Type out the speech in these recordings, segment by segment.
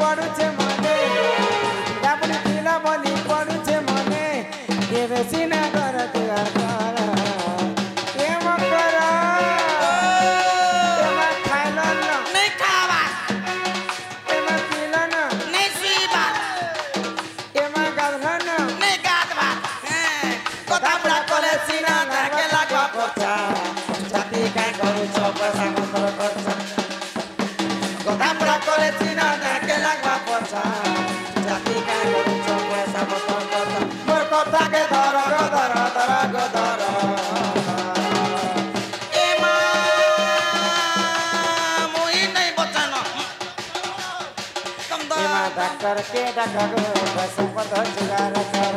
पड़ुछे मने डाबुली दिला बोली पड़ुछे मने के बेसी ना कर तुआर कर ए मकर ए मा खाइलो न नहीं खावा ए मा पीलो न नहीं सुईबा ए मा गाधलो न नहीं गादबा कथा बुढ़ा कले सीना धके लागवा कोचा जाति काई करूछ पैसा मंत्र कोचा कथा बुढ़ा कले सीना धके लागवा कोचा जाति काई करूछ पैसा मंत्र कोचा मोर कथा के धर गदर ए मां मोही नहीं बचानो तुम दो डॉक्टर के डॉक्टर पैसा पता जुगाड़ कर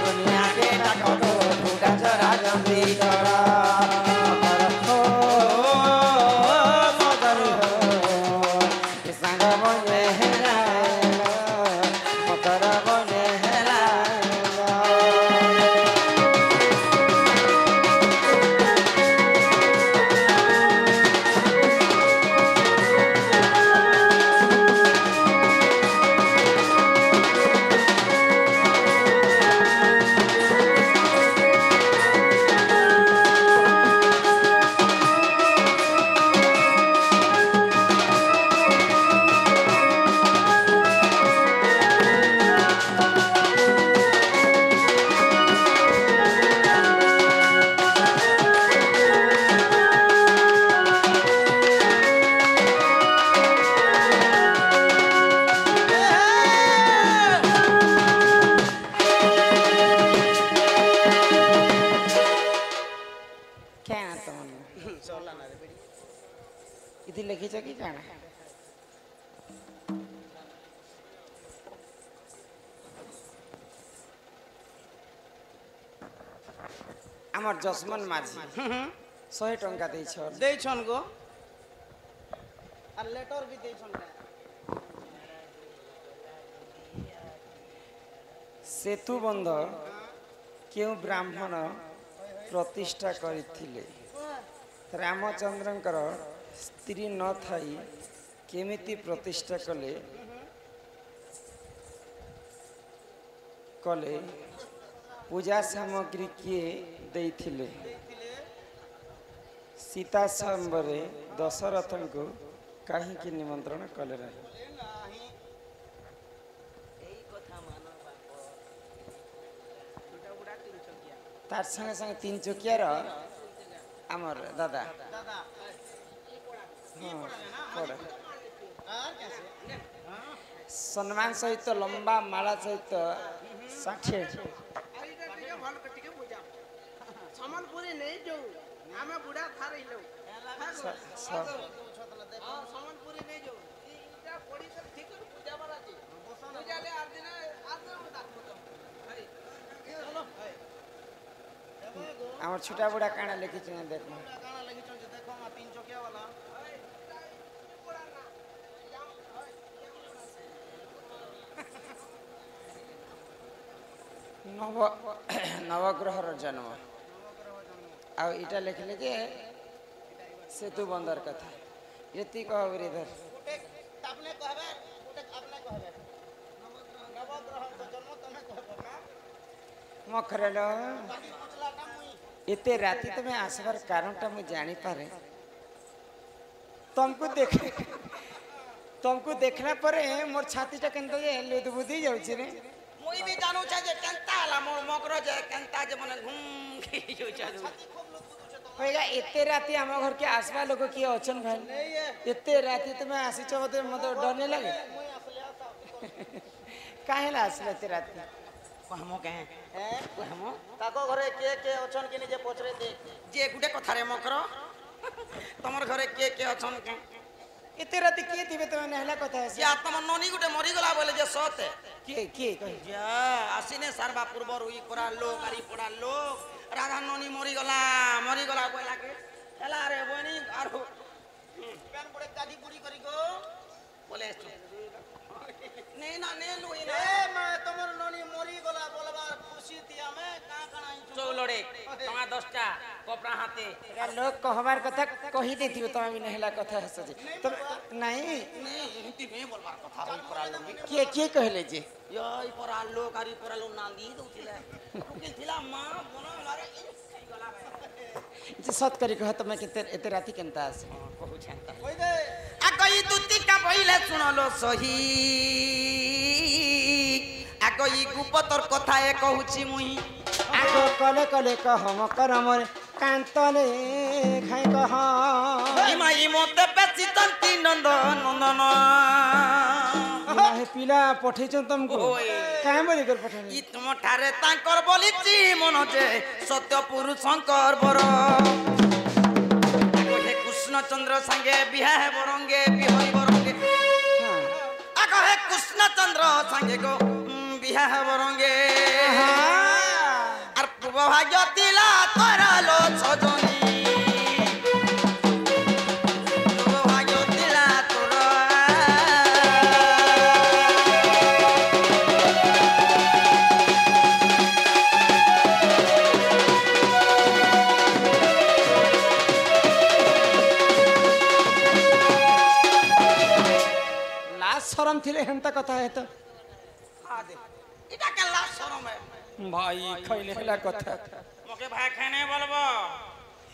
दुनिया के डॉक्टर पूरा जरा जल्दी कर लिखिछ कि जाना आमर जसमन माझी 100 टंका देछन गो और लेटर भी देछन सेतु बंध क्यों ब्राह्मण प्रतिष्ठा करथिले रामचंद्रंकर स्त्री न थाई केमिति प्रतिष्ठा कले कले पूजा सामग्री किए देथिले सीता संबरे दशरथ को कहीं की निमंत्रण कले रहे तार संगे संगे 3 चकिया आमर दादा सम्मान सहित लंबा माला सहित 60 सम्बलपुरी नहीं जो आमे बुढ़ा था रही लो सम्बलपुरी नहीं जो इटा पड़ी सब ठीक कर पूजा वाला जी पूजा ले आज दिन बता चलो आमर छोटा बुढ़ा काना लिखि छ देखो काना लिखि छ देखो मा 3 चकिया वाला नवग्रह जन्म आ इटा लिखले जे सेतु बंदर कथा यति कहब इधर आपने कहबे आपने कहबे नवग्रह जन्म तमे कहबो ना मखरेलो एते राती तमे आसबार कारणटा मु जानी पारे तुमको देखला परे मोर छातीटा केनतो जे लेद बुद्धि जाउछि रे मुई भी जानू छ जे केनता हला मोर मकर जे केनता जे मने घूम के जो छ होएगा एते राती हम घर के आसबा लोग की अछन भाई एते राती तुम आसी छ मते डर नहीं लगे काहे ला आसले एते राती कहमो कहे कहमो ताको घरे के अछन कि जे पछरे दे जे गुटे कथा रे मकर तमर घरे के अछन के एते राती के दिबे तुम नहला कथा है या तम ननी गुटे मरि गला बोले जे सते के कहि जा आसीने सारबा पूर्व रुई कोरा लो करी पड़ा लो राधा ननी मरि गला बोला के एला रे बनी आरो पेन पड़े गादी पूरी करी गो बोले नहीं ना ने लुई ना ए मैं तमर ननी मरि गला बोलबा खुशी थिया में का कणाई चौलड़े तमा 10टा कपड़ा हाथे लोग कहबार कथा कहि देथिबे तुम भी नहला कथा है तुम नहीं ଏମିତି ବି ବୋଲବାର କଥା ହୋଇ ପରା ଲୋକ किए किए कहले जे ଏଇ ପରା ଲୋକ ଆରି ପରା ଲୋକ ନାନ୍ଦି ଦଉଥିଲେ ଥିଲା ମା ମନ ହେଲାରେ ହେଇଗଲା जे सत करी कह तमे केते एते राती केनता आसे କହୁଛେ ଆଗ ଇ ଦୁତିକା ବଇଲେ ଶୁଣଲୋ ସହି ଆଗ ଇ ଗୁପତର କଥା ଏ କହୁଛି ମୁଇଁ आगो कले कले कह म कर मोर कांतले खाई कह ମାଇ ମତେ ବେଶୀ ତନ୍ତି ନନ୍ଦ ନନ୍ଦନ हे पिला पठेछन तुमको ओए। काहे बोली कर पठेनी ଇ ତୁମଠାରେ ତାଙ୍କର ବୋଲିଛି ମନ ଯେ ସତ୍ୟ ପୁରୁଷଙ୍କର ବର ହେ କୃଷ୍ଣଚନ୍ଦ୍ର ସାଙ୍ଗେ ବିହା ହେବ ରଙ୍ଗେ ବିହରି ବରଙ୍ଗେ हां ଆଗ ହେ କୃଷ୍ଣଚନ୍ଦ୍ର ସାଙ୍ଗେ ଗো ବିହା ହେବ ରଙ୍ଗେ আর পূর্ব ভাগ্য দিলা তোরা লো ছজনী পূর্ব ভাগ্য দিলা তোরা लाज शरम थिले हेंता कथा है तो এটা কেলা শরম भाई खइले हला कथा মোকে ভাই খানে বলবো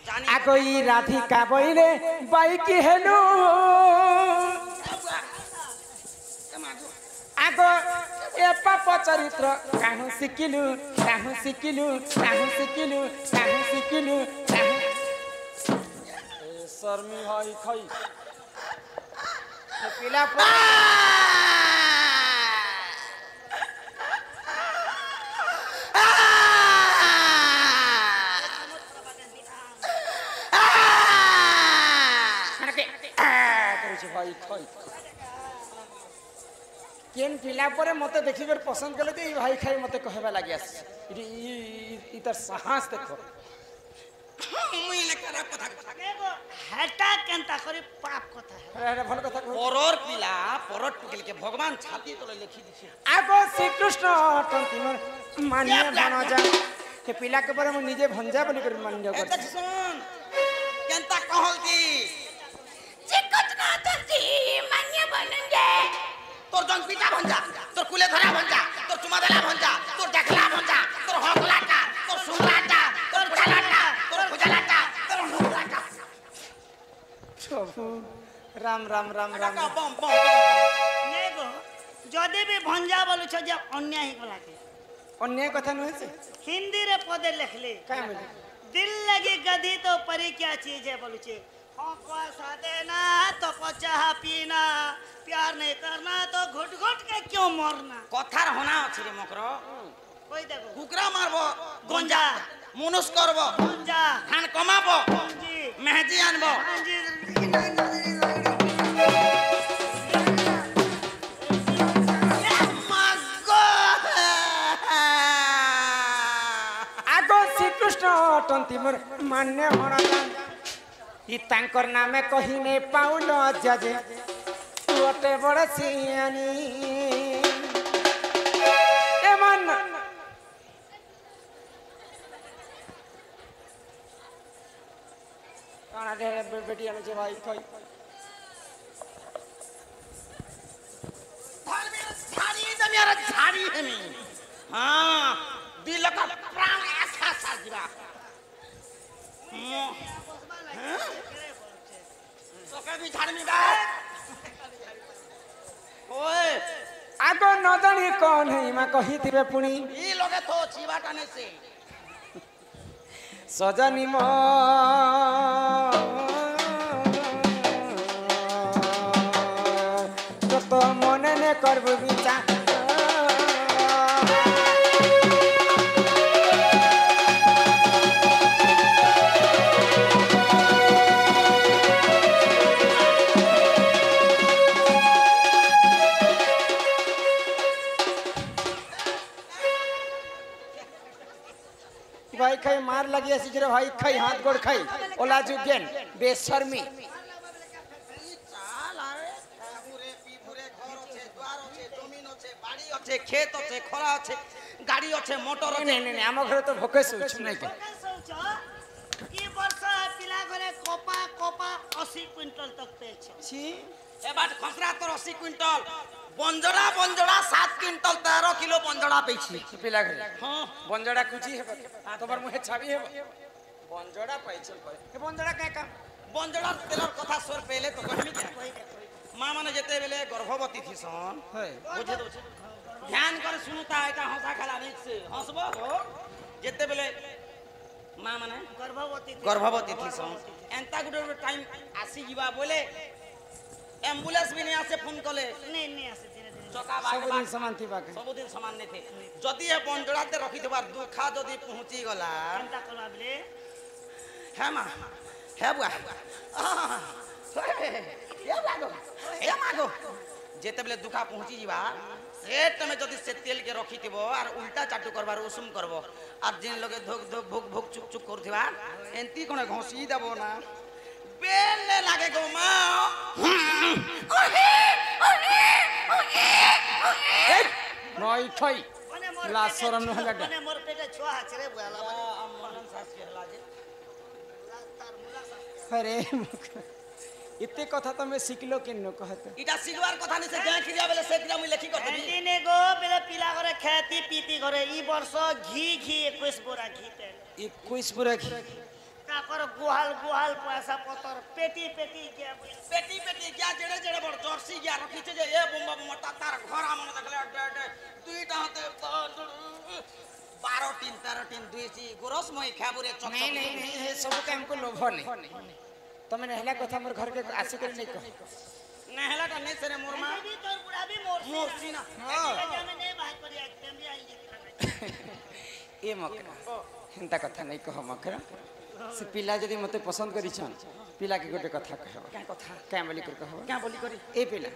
জানি आगो ई राधिका बइले बाई की हेनु आगो ए पाप चरित्र काहु सिकिलु काहु सिकिलु काहु सिकिलु काहु सिकिलु काहु ए शर्मी हई खई ए पिला भाई खई केन पिला परे मते देखिबर पसंद कले जे ई भाई खाई मते कहबा लागि आस ई तर साहस देखो মুই লেখার কথা देखो हेटा केनता करी पाप कथा है अरे भल कथा कहो পরর পিলা পরর টুকেলকে ভগবান ছাতি তলে লিখি দিছে आगो श्री कृष्ण टंती मोर मान्य बन जा के पिला के परे मु निजे भंजा बोली कर मान्य এ कर দেখ শুন কেনতা কহল কি चिकट ना तंती मान्य बनंगे তোর জন পিতা ভঞ্জা তোর কুলে ধরা ভঞ্জা তোর চুমা দেলা ভঞ্জা তোর দেখলা ভঞ্জা তোর হকলাটা তোর সুলাটা তোর চালাটা তোর খুজালাটা তোর হুলাটা प्रभु राम राम राम राम বম বম नेगो जदे भी भंजा बोलु छ जे अन्याय गला के अन्याय कथा न से हिंदी रे पदे लिखले का मिले दिल लगी गधी तो परी क्या चीज है बोलु छे हकवा सादेना तो पचाह पीना प्यार नहीं करना तो घुट घुट के क्यों मरना কথার হনা আছে রে মকর कोई देखो কুকরা মারব গঞ্জা মনুষ করব भंजा ধান কমাব जी মেহেদি আনব हां जी आगो श्री कृष्ण टंती मोर मान्य होना ई तांकर नामे कही ने पाउल जजे तोटे बड़ सियानी ए मन काना दे बेटी आने जे भाई कोई झाड़ी हेमी हाँ दिल का प्राण ऐसा सा जीवा सोके भी झाड़ में गए ओए आगो न जानी कौन है मैं कही थिबे पुनी ई लोगे तो जीवा टाने से सजनी मो तो मन ने करबु विचार भाई खाई मार लगी ऐसी जरे भाई खाई हाथ गोड़ खाई ओला जुगेन बेशर्मी চাল আরে পুরে পিপুরে ঘর আছে দ্বার আছে জমিন আছে বাড়ি আছে ক্ষেত আছে খরা আছে গাড়ি আছে মোটর আছে नहीं नहीं नहीं आम घर तो भोके सोच नहीं के सोचो ई वर्ष पिला घरे कोपा कोपा 80 क्विंटल तक पे छ ছি এবার খসরা তোর 80 কুইন্টাল বঞ্জড়া বঞ্জড়া 7 কুইন্টাল 13 কিলো বঞ্জড়া পেয়েছি পিলা ঘরে হ্যাঁ বঞ্জড়া কুচি হেব তোমার মুহে ছাবি হেব বঞ্জড়া পাইছ এ বঞ্জড়া কা কাম বঞ্জড়ার তেলর কথা সর পেলে তো কহমি কে মা মানে যেতে বেলে গর্ভবতী থিসন হয় বুঝে দଉଛି ধ্যান করে শুনুতা এটা হসা খেলা নিছে হসব যেতে বেলে মা মানে গর্ভবতী থিসন এন্তা গুডে টাইম আসি ଯିବା বলে অ্যাম্বুলেন্স भी नहीं आसे फोन कले नहीं आसे धीरे धीरे চকা सबदिन समान थिबा के सबुदिन समान नहीं थे जदि ए बंजड़ाते रखी देबार दुखा जदि पहुंची गला चिंता करबा बले है मां है बुआ ए मागो जेते बेले दुखा पहुंची जीवा सेट में जदि से तेल के रखी थिबो और उल्टा चाटू करबार उसूम करबो और जिन लगे धोक धोक भुक भुक चुक चुक करथिबा एंती कोने घोसी देबो ना बेले लागे गो मां নই থই मने मोर ला शरम न होला मने मोर पेटे छुआ हचरे बुआला मनन सास के हला जे अरे इते कथा तमे सिखलो केनो कहत इटा सिलवार कथा नहीं से जय खिजा बेले से खिजा मुई लेखी कर देबी एंडिने गो बेले पिला करे खेती पीती करे ई वर्ष घी 21 बोरा घी तेल 21 पूरा काकर गुहाल गुहाल पैसा पतर पेटी पेटी के पेटी पेटी क्या जेड़े जेड़े बड़ जर्सी गया रखी छे जे ए बम्बा मोटा तार घर आमन देखले अड्डे दुईटा हाथे 12 3 13 3 2 सी गोरस मई खाबुरे चक नहीं नहीं नहीं ये सब काम को लोभ नहीं तमे नहला कथा मोर घर के आसी कर नहीं कह नहला का नहीं सरे मोर मां भी तोर बुढ़ा भी मोरसी ना हां में नहीं बात करी एकदम भी आई ए मकरा हेंता कथा नहीं कह मकरा से पिला जदी मते पसंद करी छन पिला के गोटे कथा कहबा क्या कथा क्या बोली कर कहबा क्या बोली करी ए पिला